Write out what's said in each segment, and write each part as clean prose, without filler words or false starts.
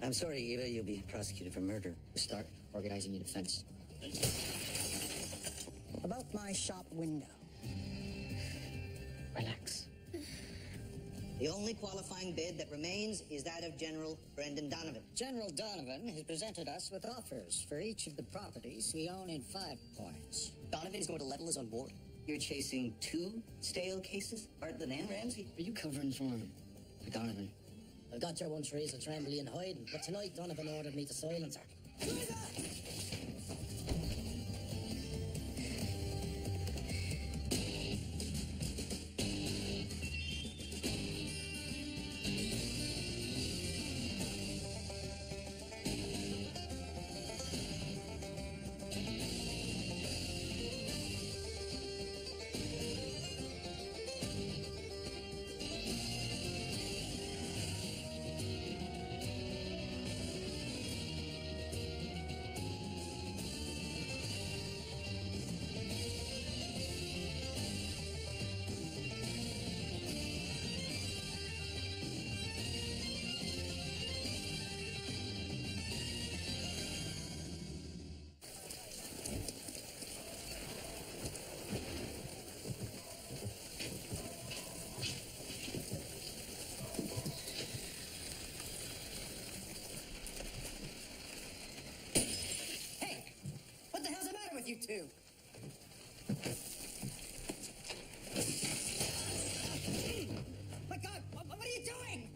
I'm sorry, Eva. You'll be prosecuted for murder. Start organizing your defense. About my shop window. Relax. The only qualifying bid that remains is that of General Brendan Donovan. General Donovan has presented us with offers for each of the properties we own in 5 points. Donovan is going to level us on board. You're chasing 2 stale cases? Pardon the name, Ramsey? Are you covering for Donovan? I got your one, Teresa Tremblay in hiding, but tonight Donovan ordered me to silence her. You two. My God, what are you doing?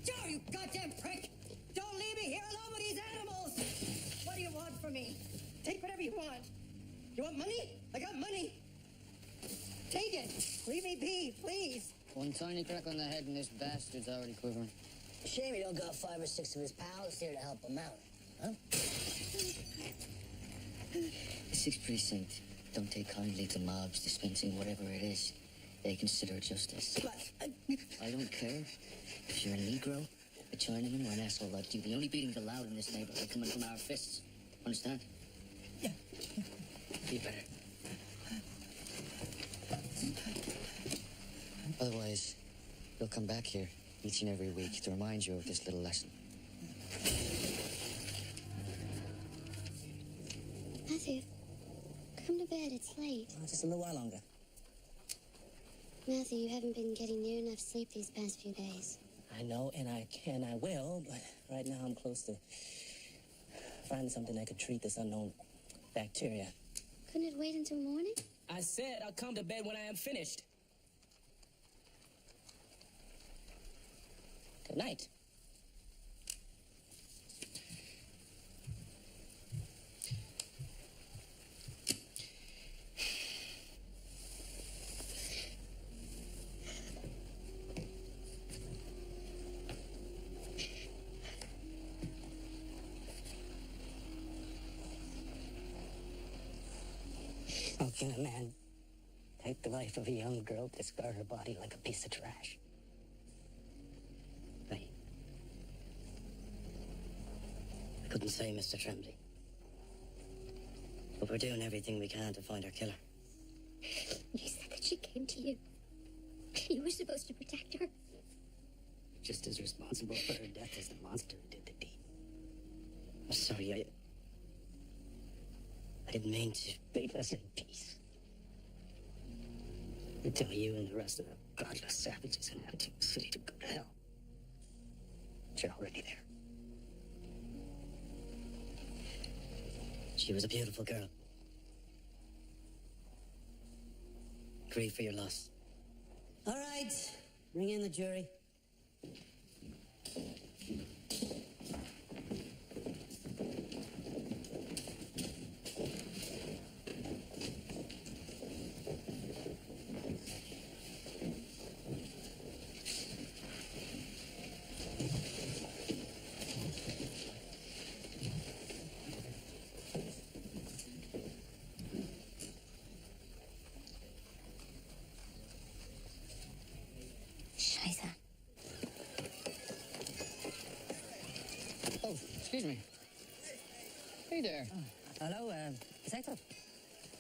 Joe, you goddamn prick! Don't leave me here alone with these animals! What do you want from me? Take whatever you want. You want money? I got money. Take it. Leave me be, please. One tiny crack on the head and this bastard's already quivering. Shame you don't got 5 or 6 of his pals here to help him out, huh? The 6th Precinct don't take kindly to mobs dispensing whatever it is they consider justice. But, I don't care if you're a Negro, a Chinaman, or an asshole like you. The only beatings allowed in this neighborhood coming from our fists. Understand? Yeah. Be better. Otherwise, you'll come back here each and every week to remind you of this little lesson. Matthew, come to bed. It's late. Just a little while longer. Matthew, you haven't been getting near enough sleep these past few days. I know, and I can, I will, but right now I'm close to finding something that could treat this unknown bacteria. Couldn't it wait until morning? I said I'll come to bed when I am finished. Good night. How can a man take the life of a young girl, discard her body like a piece of trash? I couldn't say, Mr. Tremblay. But we're doing everything we can to find our killer. You said that she came to you. You were supposed to protect her. Just as responsible for her death as the monster who did the deed. I'm sorry, I didn't mean to. Leave us in peace. I tell you and the rest of the godless savages in Attitude City to go to hell. But you're already there. She was a beautiful girl. Grieve for your loss. All right, bring in the jury. Oh, excuse me. Hey there. Hello, Detective?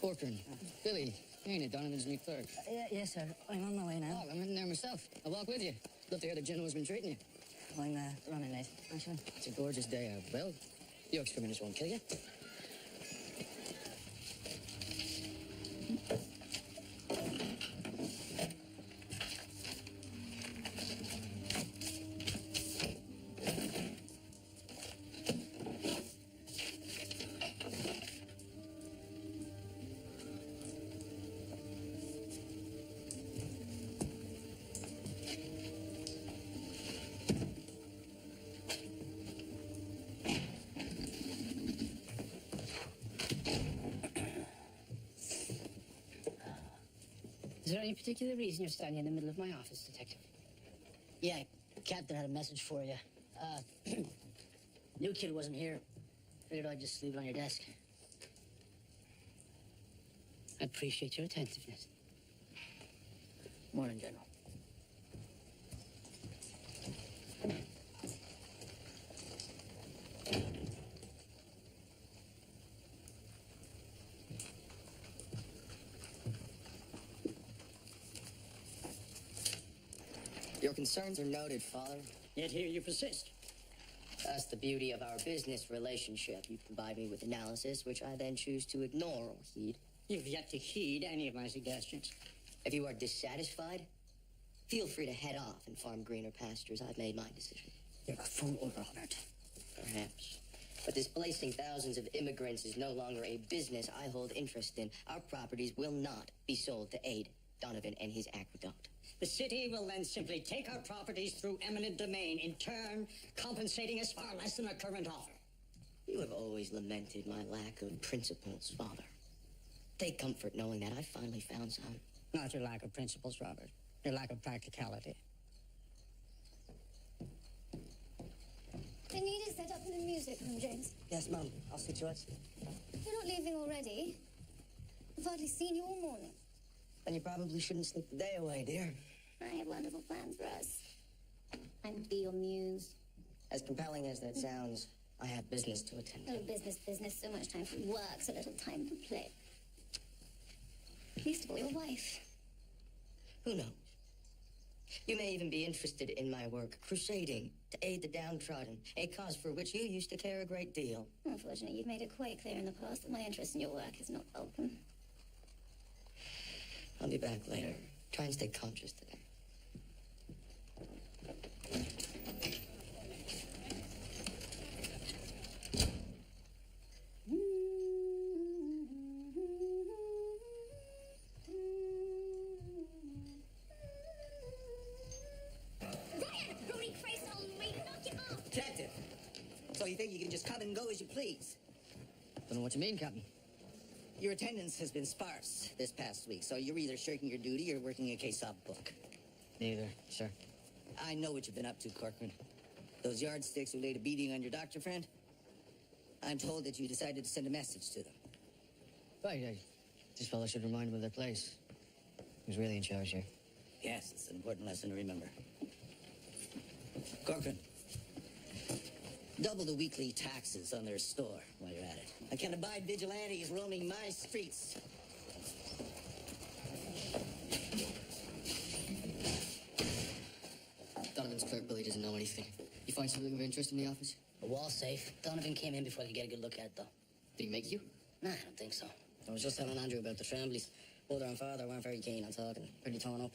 Corcoran. Billy. Ain't it? Donovan's new clerk. Yes, sir. I'm on my way now. Oh, I'm in there myself. I'll walk with you. Love to hear the general's been treating you. I'm running late, actually. It's a gorgeous day out. Well, the extra minutes won't kill you. Is there any particular reason you're standing in the middle of my office, Detective? Yeah, Captain had a message for you. New kid wasn't here. Figured I'd just leave it on your desk. I appreciate your attentiveness. Morning, General. Your concerns are noted, Father. Yet here you persist. That's the beauty of our business relationship. You provide me with analysis, which I then choose to ignore or heed. You've yet to heed any of my suggestions. If you are dissatisfied, feel free to head off and farm greener pastures. I've made my decision. You're a fool, Robert. Perhaps. But displacing thousands of immigrants is no longer a business I hold interest in. Our properties will not be sold to aid Donovan and his aqueduct. The city will then simply take our properties through eminent domain, in turn compensating us far less than our current offer. You have always lamented my lack of principles, Father. Take comfort knowing that I finally found some. Not your lack of principles, Robert. Your lack of practicality. I need to set up in the music room, James. Yes, Mum. I'll see to it. You're not leaving already. I've hardly seen you all morning. Then you probably shouldn't sleep the day away, dear. I have wonderful plans for us. I'm to be your muse. As compelling as that sounds, I have business to attend to. No business, so much time for work, so little time for play. Least of all, your wife. Who knows? You may even be interested in my work, crusading to aid the downtrodden, a cause for which you used to care a great deal. Unfortunately, you've made it quite clear in the past that my interest in your work is not welcome. I'll be back later. Try and stay conscious today. Detective, so you think you can just come and go as you please? Don't know what you mean, Captain. Your attendance has been sparse this past week, so you're either shirking your duty or working a case off book. Neither, sir. I know what you've been up to, Corcoran. Those yardsticks who laid a beating on your doctor friend? I'm told that you decided to send a message to them. Right, this fellow should remind him of their place. Who's really in charge here? Yes, it's an important lesson to remember. Corcoran, double the weekly taxes on their store while you're at it. I can't abide vigilantes roaming my streets. Donovan's clerk Billy doesn't know anything. You find something of interest in the office? A wall safe. Donovan came in before I could get a good look at it, though. Did he make you? Nah, I don't think so. I was just telling Andrew about the Trembleys. Mother and father weren't very keen on talking. Pretty torn up.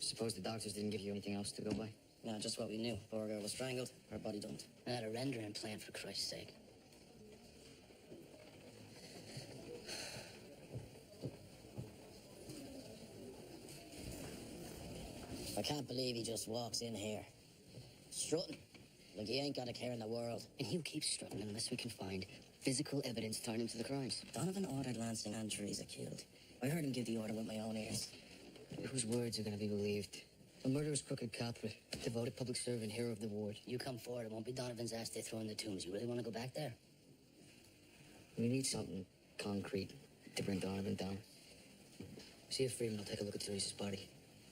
Suppose the doctors didn't give you anything else to go by? No, just what we knew. Poor girl was strangled, her body dumped. I had a rendering plan, for Christ's sake. I can't believe he just walks in here. Strutting. Like he ain't got a care in the world. And he'll keep strutting unless we can find physical evidence tying him to the crimes. Donovan ordered Lansing and Teresa killed. I heard him give the order with my own ears. Whose words are going to be believed? A murderous crooked culprit, devoted public servant, hero of the ward. You come forward, it won't be Donovan's ass they throw in the tombs. You really want to go back there? We need something concrete to bring Donovan down. See if Freeman will take a look at Teresa's body.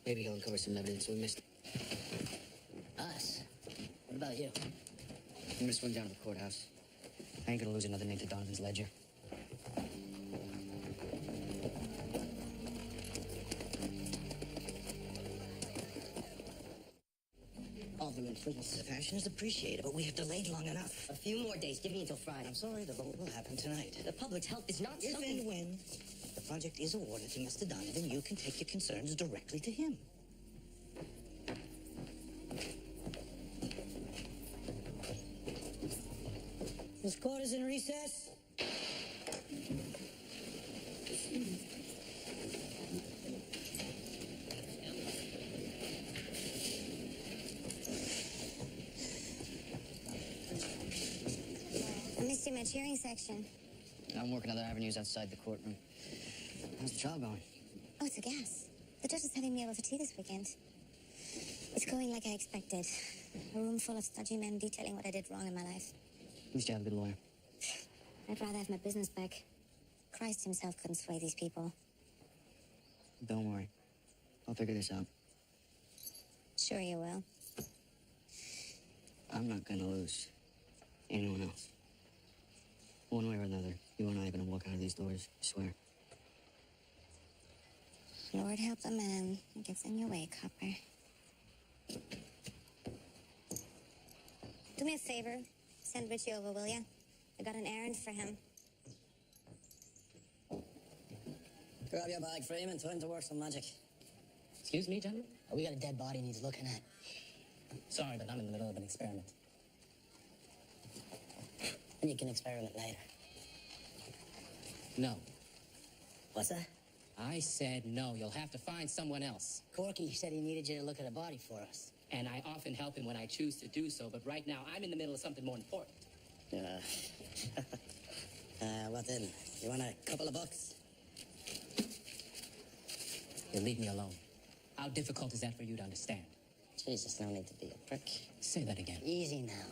Maybe he'll uncover some evidence we missed. Us? What about you? I'm gonna swing down to the courthouse. I ain't gonna lose another name to Donovan's ledger. Off the room. please. The passion is appreciated, but we have delayed long enough. A few more days. Give me until Friday. I'm sorry, the vote will happen tonight. The public's health is not If something... and when the project is awarded to Mr. Donovan, you can take your concerns directly to him. This court is in recess. I missed you in my cheering section. I'm working other avenues outside the courtroom. How's the trial going? Oh, it's a gas. The judge is having me over for tea this weekend. It's going like I expected. A room full of stodgy men detailing what I did wrong in my life. At least you have a good lawyer. I'd rather have my business back. Christ himself couldn't sway these people. Don't worry. I'll figure this out. Sure you will. I'm not gonna lose anyone else. One way or another, you and I are gonna walk out of these doors, I swear. Lord help the man who gets in your way, copper. Do me a favor. Send Richie over, will ya? I got an errand for him. Grab your bag, Freeman. Time to work some magic. Excuse me, gentlemen? Oh, we got a dead body needs looking at. Sorry, but I'm in the middle of an experiment. And you can experiment later. No. What's that? I said no. You'll have to find someone else. Corky said he needed you to look at a body for us. And I often help him when I choose to do so, but right now I'm in the middle of something more important. What then? You want a couple of bucks? You'll leave me alone. How difficult is that for you to understand? Jesus, no need to be a prick. Say that again. Easy now.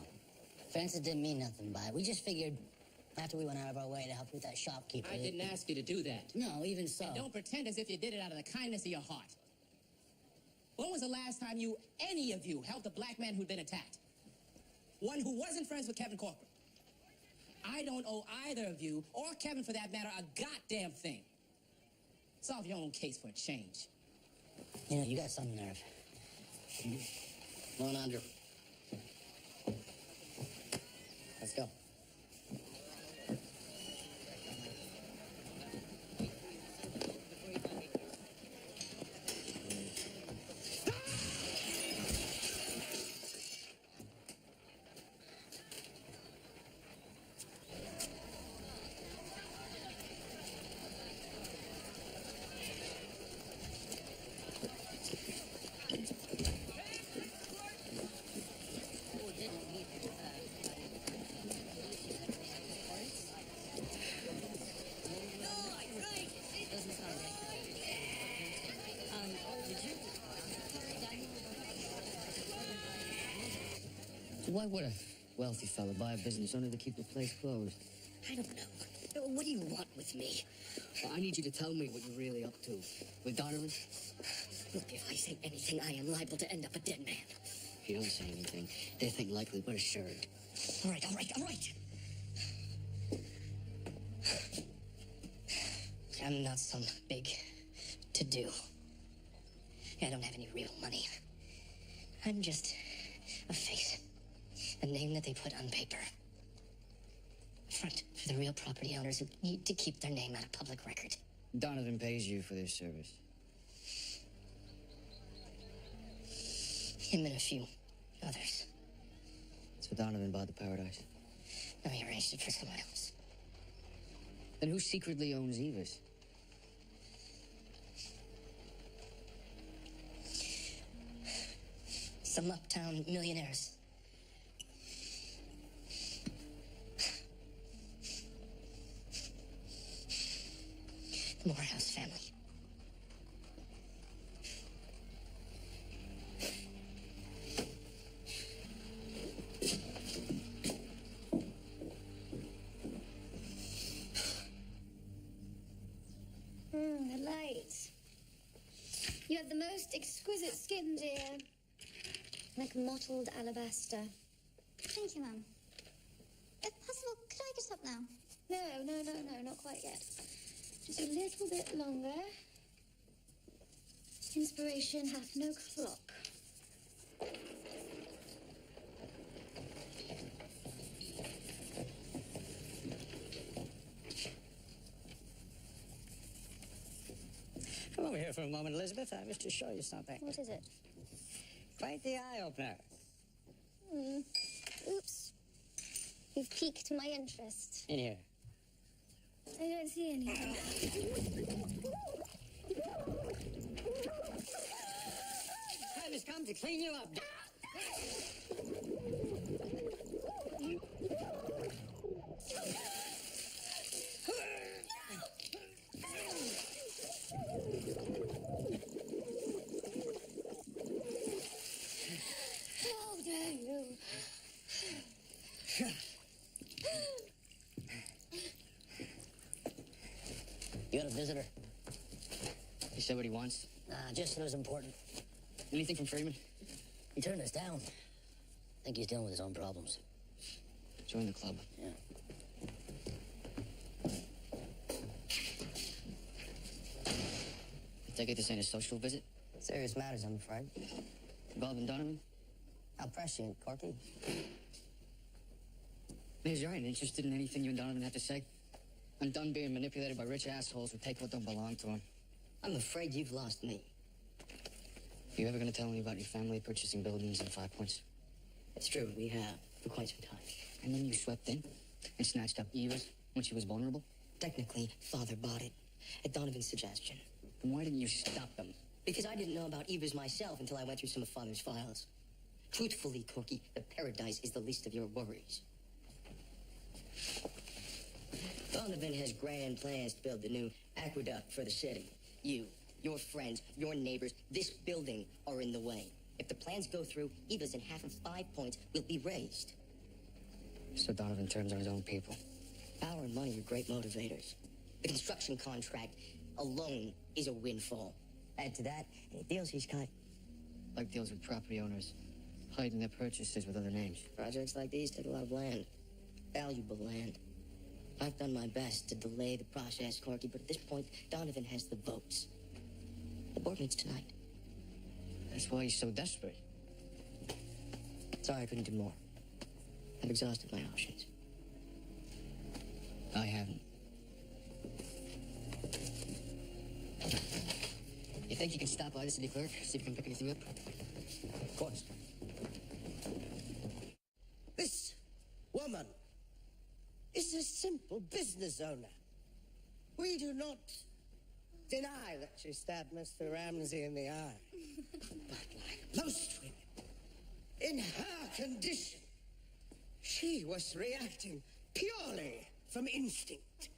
Francis didn't mean nothing by it. We just figured after we went out of our way to help with that shopkeeper. I didn't ask you to do that. No, even so. And don't pretend as if you did it out of the kindness of your heart. When was the last time any of you, helped a black man who'd been attacked? One who wasn't friends with Kevin Corcoran. I don't owe either of you, or Kevin for that matter, a goddamn thing. Solve your own case for a change. You know, you got some nerve. Come on, Andrew. Let's go. Why would a wealthy fella buy a business only to keep the place closed? I don't know. What do you want with me? Well, I need you to tell me what you're really up to. With Donovan? Look, if I say anything, I am liable to end up a dead man. If you don't say anything, they think likely but assured. All right, all right, all right. I'm not some big to-do. I don't have any real money. I'm just a face. A name that they put on paper. Front for the real property owners who need to keep their name out of public record. Donovan pays you for this service. Him and a few others. So Donovan bought the paradise. No, he arranged it for someone else. Then who secretly owns Evis? Some uptown millionaires. The Morehouse family. The light. You have the most exquisite skin, dear. Like mottled alabaster. Thank you, Mum. If possible, could I get up now? No, not quite yet. Just a little bit longer. Inspiration hath no clock. for a moment, Elizabeth. I wish to show you something. What is it? Quite the eye-opener. Oops. You've piqued my interest. In here. I don't see anything. Time has come to clean you up. How dare you? You got a visitor? He said what he wants. Just knows important. Anything from Freeman? He turned us down. I think he's dealing with his own problems. Join the club. Yeah. I take it this ain't a social visit? Serious matters, I'm afraid. Involving Donovan? How prescient, Corky. Major, I ain't interested in anything you and Donovan have to say. I'm done being manipulated by rich assholes who take what don't belong to them. I'm afraid you've lost me. You ever gonna tell me about your family purchasing buildings in 5 Points? It's true, we have, for quite some time. And then you swept in and snatched up Eva's when she was vulnerable? Technically, Father bought it, at Donovan's suggestion. Then why didn't you stop them? Because I didn't know about Eva's myself until I went through some of Father's files. Truthfully, Corky, the paradise is the least of your worries. Donovan has grand plans to build the new aqueduct for the city. You, your friends, your neighbors, this building are in the way. If the plans go through, Eva's in half of 5 Points will be raised. So Donovan turns on his own people. Power and money are great motivators. The construction contract alone is a windfall. Add to that, any deals he's cut. Like deals with property owners, hiding their purchases with other names. Projects like these take a lot of land. Valuable land. I've done my best to delay the process, Corky, but at this point, Donovan has the votes. The board meets tonight. That's why he's so desperate. Sorry I couldn't do more. I've exhausted my options. I haven't. You think you can stop by the city clerk, see if you can pick anything up? Of course. This woman is a simple business owner. We do not deny that she stabbed Mr. Ramsey in the eye. But like most women, in her condition, she was reacting purely from instinct,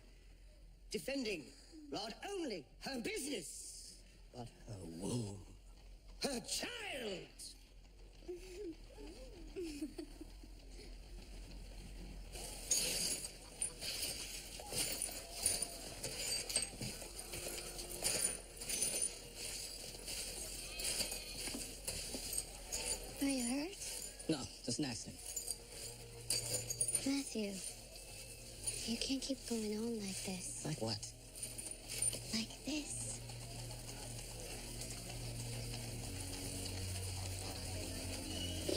defending not only her business, but her womb, her child. Are you hurt? No, just an accident. Matthew, you can't keep going on like this. Like what? Like this.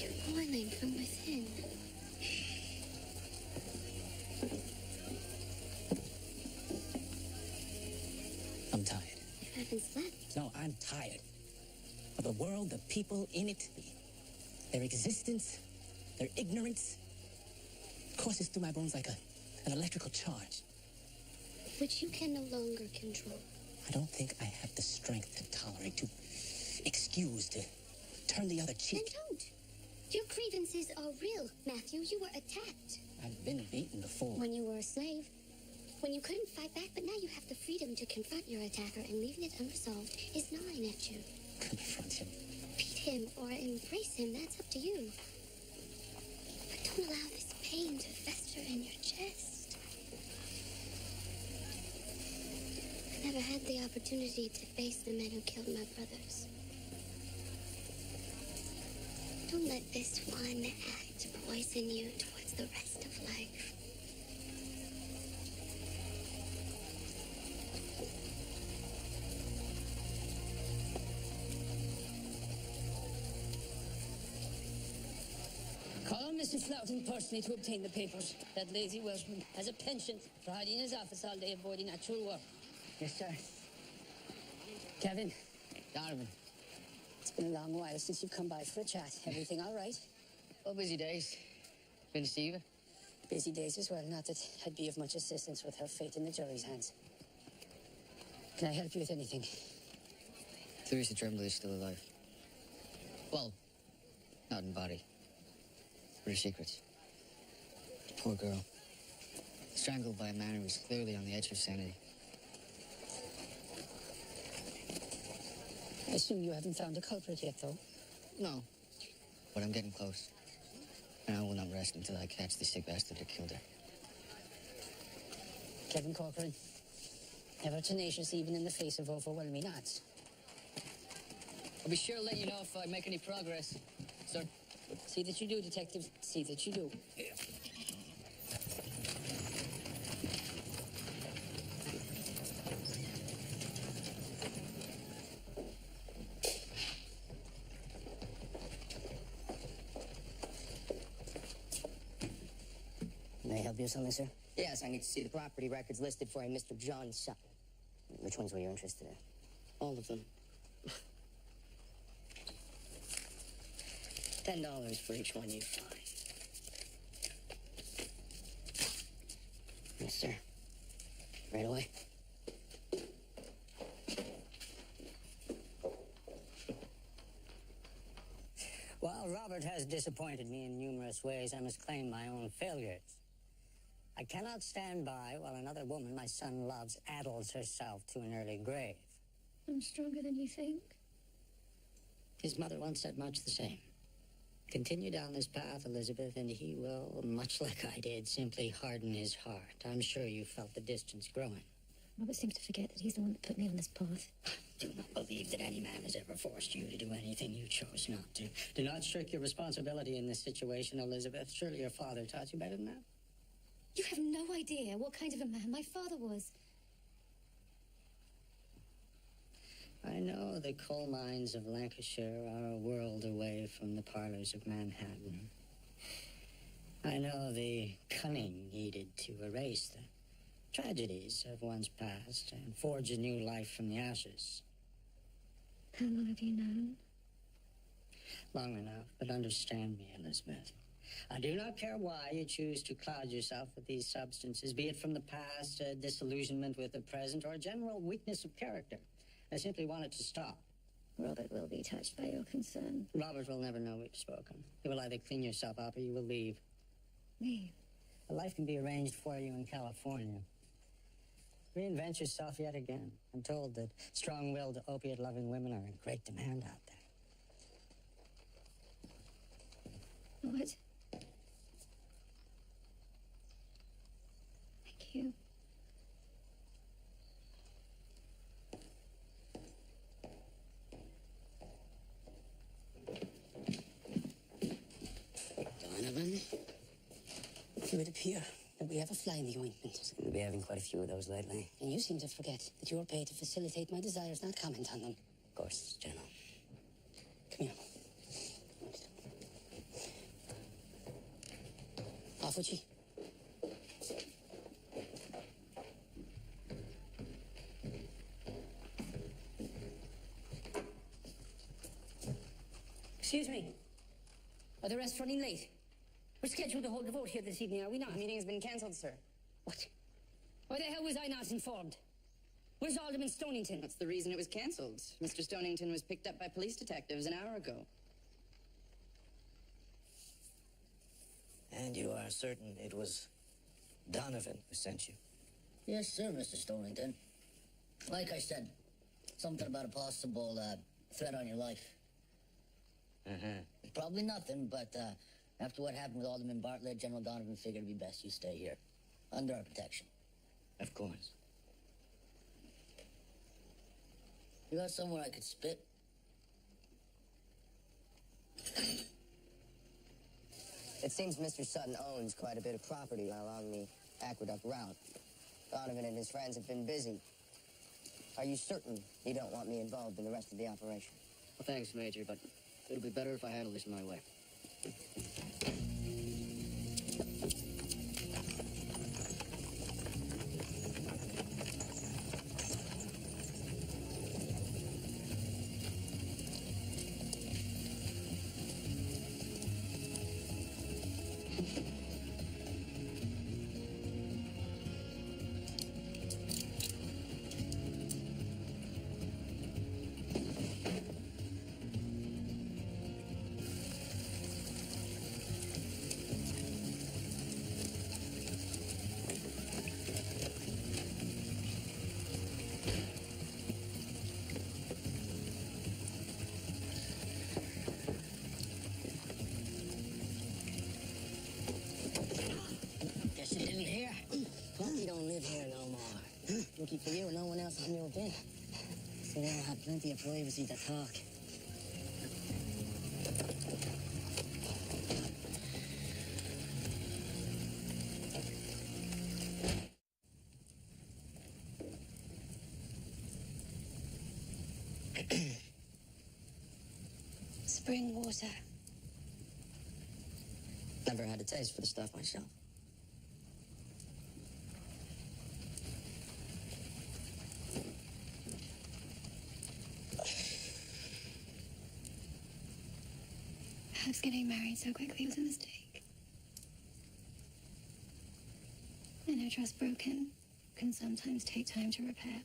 You're boiling from within. I'm tired. You haven't slept. No, I'm tired of the world, the people in it, their existence, their ignorance. Courses through my bones like an electrical charge. Which you can no longer control. I don't think I have the strength to tolerate, to excuse, to turn the other Then cheek. don't. Your grievances are real, Matthew. You were attacked. I've been beaten before. When you were a slave. When you couldn't fight back, but now you have the freedom to confront your attacker, and leaving it unresolved is gnawing at you. Confront him. Beat him or embrace him, that's up to you. But don't allow this pain to fester in your chest. I never had the opportunity to face the men who killed my brothers. Don't let this one act poison you towards the rest of life. Call Mr. Floughton personally to obtain the papers. That lazy Welshman has a penchant for hiding in his office all day avoiding actual work. Yes, sir. Kevin, Donovan. It's been a long while since you've come by for a chat. Everything all right? Oh, busy days. Been to see you? Busy days as well. Not that I'd be of much assistance with her fate in the jury's hands. Can I help you with anything? Clarissa Tremblay is still alive. Well, not in body. But her secrets. Poor girl. Strangled by a man who was clearly on the edge of sanity. I assume you haven't found a culprit yet, though? No. But I'm getting close. And I will not rest until I catch the sick bastard that killed her. Kevin Corcoran. Ever tenacious even in the face of overwhelming odds. I'll be sure to let you know if I make any progress, sir. See that you do, Detective. See that you do. May I help you with something, sir? Yes, I need to see the property records listed for a Mr. John Sutton. Which ones were you interested in? All of them. $10 for each one you find. Yes, sir. Right away. While Robert has disappointed me in numerous ways, I must claim my own failures. I cannot stand by while another woman my son loves addles herself to an early grave. I'm stronger than you think. His mother once said much the same. Continue down this path, Elizabeth, and he will, much like I did, simply harden his heart. I'm sure you felt the distance growing. Robert seems to forget that he's the one that put me on this path. Do not believe that any man has ever forced you to do anything you chose not to. Do not shirk your responsibility in this situation, Elizabeth. Surely your father taught you better than that. You have no idea what kind of a man my father was. I know the coal mines of Lancashire are a world away from the parlors of Manhattan. I know the cunning needed to erase the tragedies of one's past and forge a new life from the ashes. How long have you known? Long enough, but understand me, Elizabeth. I do not care why you choose to cloud yourself with these substances, be it from the past, a disillusionment with the present, or a general weakness of character. I simply want it to stop. Robert will be touched by your concern. Robert will never know we've spoken. You will either clean yourself up or you will leave. Leave? A life can be arranged for you in California. Reinvent yourself yet again. I'm told that strong-willed, opiate-loving women are in great demand out there. What? Thank you. Donovan? It would appear that we have a fly in the ointment. Seem to be having quite a few of those lately. And you seem to forget that you are paid to facilitate my desires, not comment on them. Of course, General. Come here. Off with you. Excuse me. Are the rest running late? We're scheduled to hold the vote here this evening, are we not? The meeting has been cancelled, sir. What? Why the hell was I not informed? Where's Alderman Stonington? That's the reason it was cancelled. Mr. Stonington was picked up by police detectives an hour ago. And you are certain it was Donovan who sent you? Yes, sir, Mr. Stonington. Like I said, something about a possible threat on your life. Probably nothing, but after what happened with Alderman Bartlett, General Donovan figured it'd be best you stay here, under our protection. Of course. You got somewhere I could spit? It seems Mr. Sutton owns quite a bit of property along the aqueduct route. Donovan and his friends have been busy. Are you certain you don't want me involved in the rest of the operation? Well, thanks, Major, but it'll be better if I handle this my way. for you and no one else has moved in. So they'll have plenty of privacy to talk. Spring water. Never had a taste for the stuff myself. Perhaps getting married so quickly was a mistake. I know trust broken can sometimes take time to repair.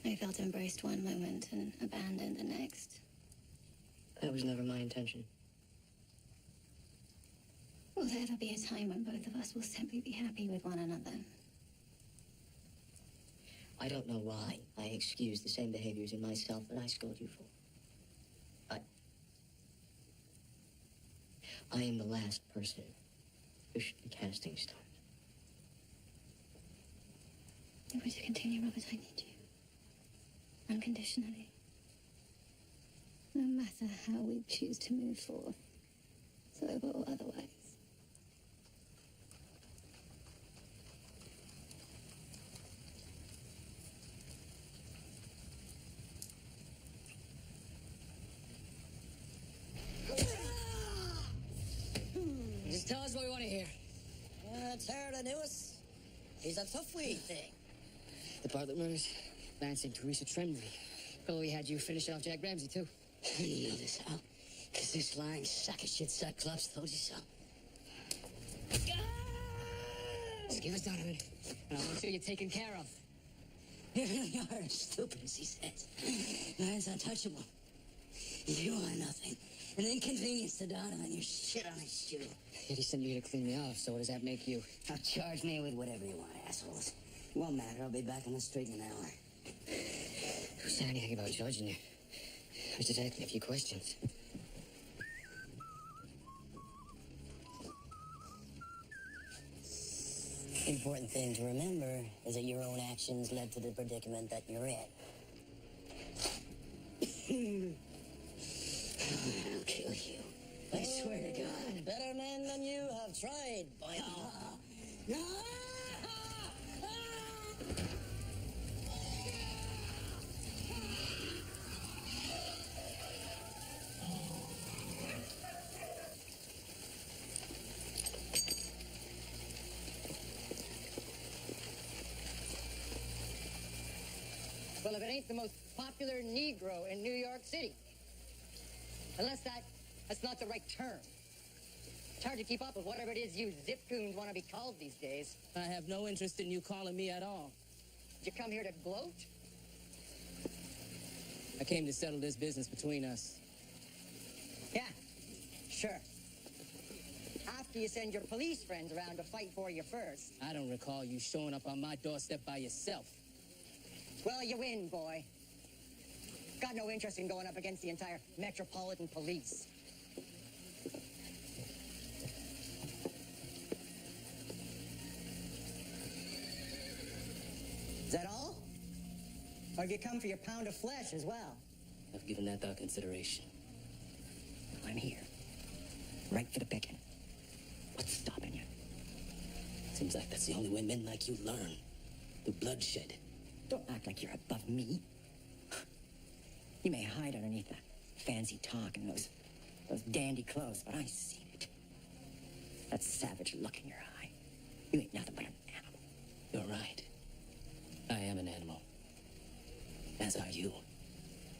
I felt embraced one moment and abandoned the next. That was never my intention. Will there ever be a time when both of us will simply be happy with one another? I don't know why I excuse the same behaviors in myself that I scold you for. I am the last person who should be casting stones. If we're to continue, Robert, I need you. Unconditionally. No matter how we choose to move forth, sober or otherwise. Just tell us what we want to hear. Tara Newis. He's a tough wee thing. The Bartlett murders, Lansing, Teresa Tremblay. Oh, we had you finish off Jack Ramsey, too. You know this, Al. Because this lying sack of shit Cyclops told you so. Just give us Donovan, and I'll make sure you're taken care of. You really are stupid, as he says. Man's untouchable. You are nothing. An inconvenience to Donovan. You're shit on his shoe. Yet he sent you here to clean me off, so what does that make you? Now charge me with whatever you want, assholes. It won't matter. I'll be back on the street in an hour. Who said anything about judging you? I was just asking a few questions. The important thing to remember is that your own actions led to the predicament that you're in. I'll kill you. I swear to God. Better men than you have tried, boy. Well, if it ain't the most popular Negro in New York City. Unless that's not the right term. It's hard to keep up with whatever it is you zip-coons want to be called these days. I have no interest in you calling me at all. Did you come here to gloat? I came to settle this business between us. Yeah, sure. After you send your police friends around to fight for you first. I don't recall you showing up on my doorstep by yourself. Well, you win, boy. Got no interest in going up against the entire Metropolitan Police. Is that all? Or have you come for your pound of flesh as well? I've given that thought consideration. I'm here. Right for the picking. What's stopping you? Seems like that's the only way men like you learn. Through bloodshed. Don't act like you're above me. You may hide underneath that fancy talk and those dandy clothes, but I see it. That savage look in your eye. You ain't nothing but an animal. You're right. I am an animal. As are you.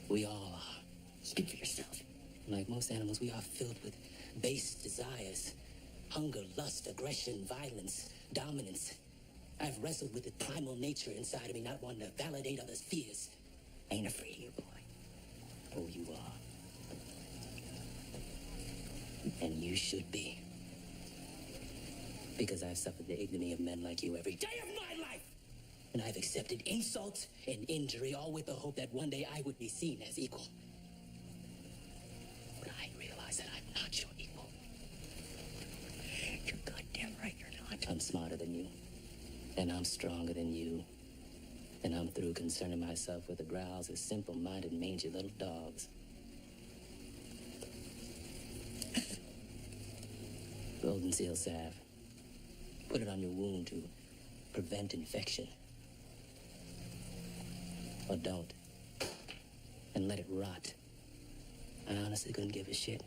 We all are. Speak for yourself. Like most animals, we are filled with base desires. Hunger, lust, aggression, violence, dominance. I've wrestled with the primal nature inside of me, not wanting to validate others' fears. I ain't afraid of you, boy. Oh, you are. And you should be. Because I've suffered the ignominy of men like you every day of my life. And I've accepted insult and injury, all with the hope that one day I would be seen as equal. But I realize that I'm not your equal. You're goddamn right you're not. I'm smarter than you. And I'm stronger than you. And I'm through concerning myself with the growls of simple-minded, mangy little dogs. Golden seal salve. Put it on your wound to prevent infection. Or don't. And let it rot. I honestly couldn't give a shit.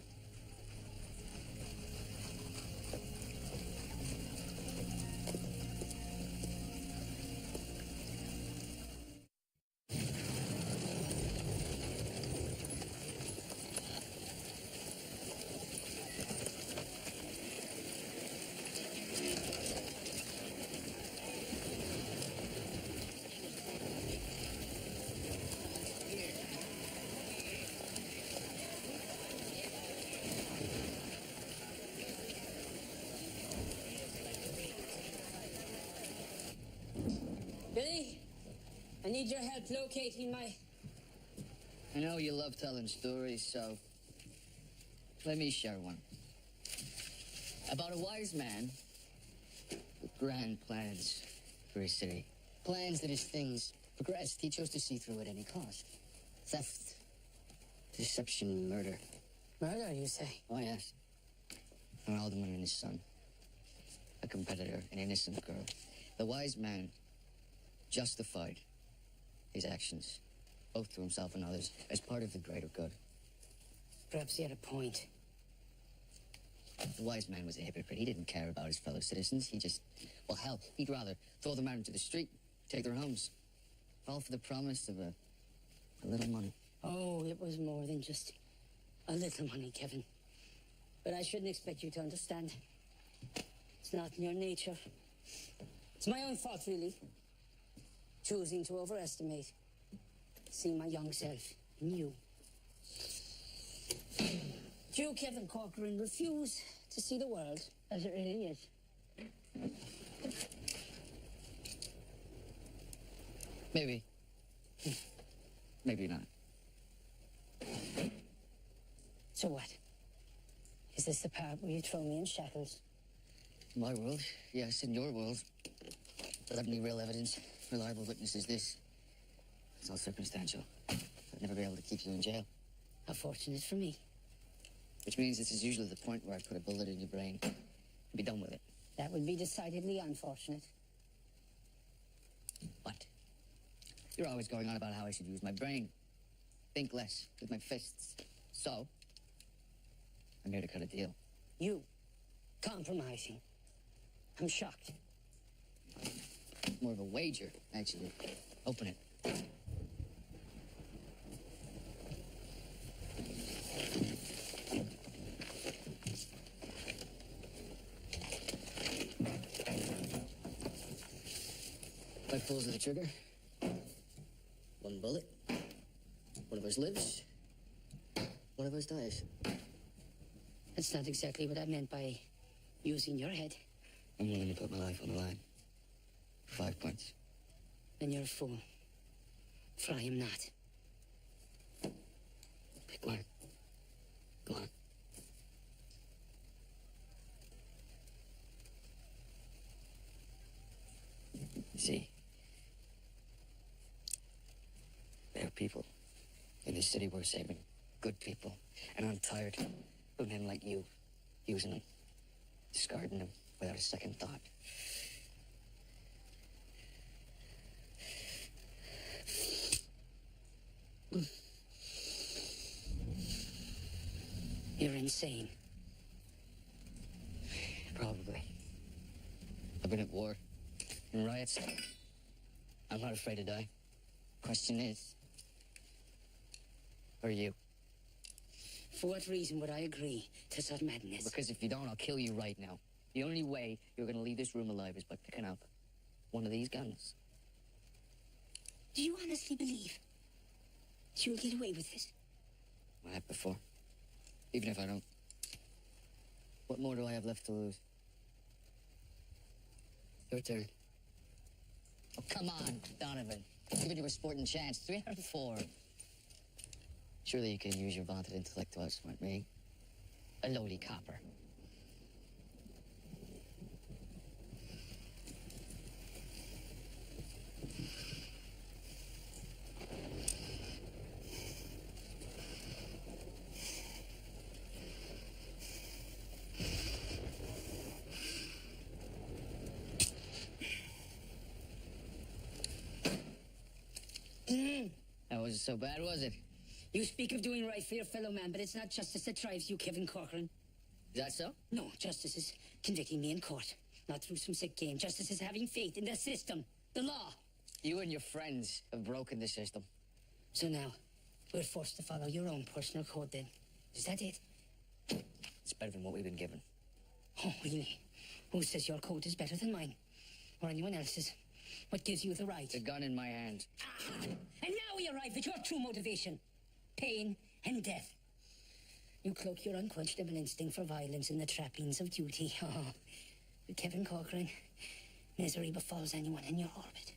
Billy, I need your help locating my... I know you love telling stories, so let me share one. About a wise man with grand plans for his city. Plans that as things progressed, he chose to see through at any cost. Theft, deception, murder. Murder, you say? Oh, yes. An alderman and his son. A competitor, an innocent girl. The wise man justified his actions, both to himself and others, as part of the greater good. Perhaps he had a point. The wise man was a hypocrite. He didn't care about his fellow citizens. He just, well, hell, he'd rather throw them out into the street, take their homes, all for the promise of a little money. Oh, it was more than just a little money, Kevin. But I shouldn't expect you to understand. It's not in your nature. It's my own fault, really. Choosing to overestimate. See my young self in you. You, Kevin Corcoran, refuse to see the world as it really is. Maybe. Maybe not. So what? Is this the part where you throw me in shackles? In my world, yes. In your world, without any real evidence, reliable witnesses, this. It's all circumstantial. I'd never be able to keep you in jail. How fortunate for me. Which means this is usually the point where I put a bullet in your brain and be done with it. That would be decidedly unfortunate. What? You're always going on about how I should use my brain. Think less with my fists. So, I'm here to cut a deal. You, compromising. I'm shocked. More of a wager, actually. Open it. If I pulls of the trigger, one bullet, one of us lives, one of us dies. That's not exactly what I meant by using your head. I'm willing to put my life on the line. 5 points. Then you're a fool. For I am not. Pick one. Go on. See, there are people in this city worth saving. Good people. And I'm tired of men like you using them, discarding them without a second thought. You're insane. Probably. I've been at war, in riots. I'm not afraid to die. Question is, are you? For what reason would I agree to such madness? Because if you don't, I'll kill you right now. The only way you're gonna leave this room alive is by picking up one of these guns. Do you honestly believe that you'll get away with this? I have before. Even if I don't. What more do I have left to lose? Your turn. Oh, come on, Donovan. I'm giving you a sporting chance. 3 out of 4. Surely you can use your vaunted intellect to outsmart me. A lowly copper. so bad, was it? You speak of doing right for your fellow man, but it's not justice that drives you, Kevin Corcoran. Is that so? No, justice is convicting me in court, not through some sick game. Justice is having faith in the system, the law. You and your friends have broken the system. So now, we're forced to follow your own personal code then. Is that it? It's better than what we've been given. Oh, really? Who says your code is better than mine? Or anyone else's? What gives you the right? The gun in my hand. Ah, and now we arrive at your true motivation. Pain and death. You cloak your unquenchable instinct for violence in the trappings of duty. Oh, but Kevin Corcoran, misery befalls anyone in your orbit.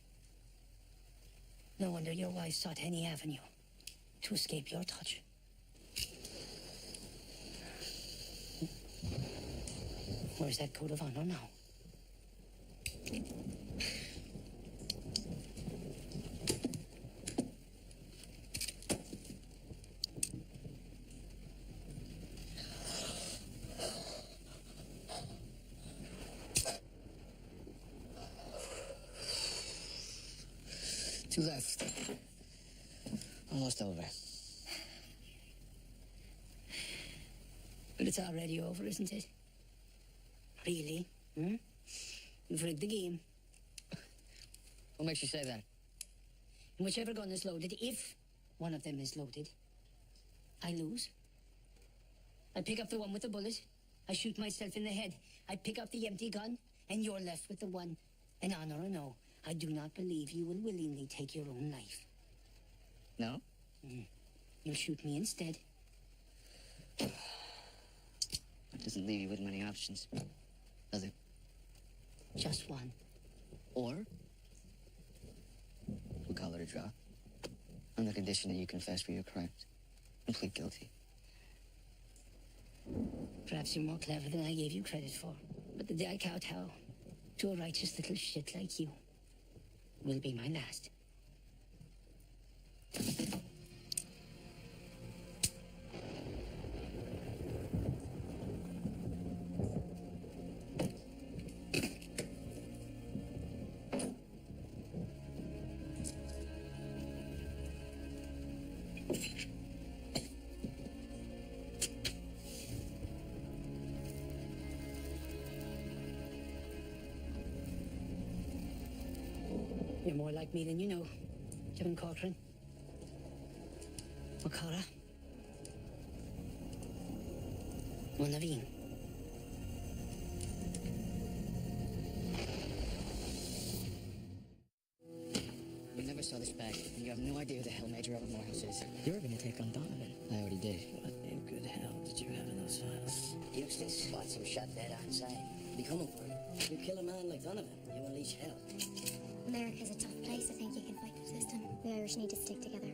No wonder your wife sought any avenue to escape your touch. Where's that code of honor now? Two left. Almost over. But it's already over, isn't it? Really? Hmm? You've rigged the game. What makes you say that? And whichever gun is loaded, if one of them is loaded, I lose. I pick up the one with the bullet. I shoot myself in the head. I pick up the empty gun, and you're left with the one. And honor or no, I do not believe you will willingly take your own life. No? You'll shoot me instead. It doesn't leave you with many options, does it? Just one. Or we'll call it a draw. On the condition that you confess for your crimes and plead guilty. Perhaps you're more clever than I gave you credit for. But the day I kowtow to a righteous little shit like you will be my last. You're more like me than you know, Kevin Corcoran. Makara. Or Naveen. You never saw this bag, and you have no idea who the hell Major Evan Morehouse is. You're gonna take on Donovan. I already did. What in good hell did you have in those files? Eustace, watch him shot dead on sight. Be coming for you. You kill a man like Donovan, you unleash hell. America's a tough place. I think you can fight the system. The Irish need to stick together.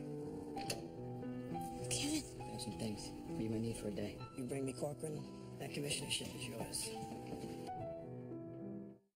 Kevin. I have some things you might need for a day. You bring me Corcoran, that commissionership is yours.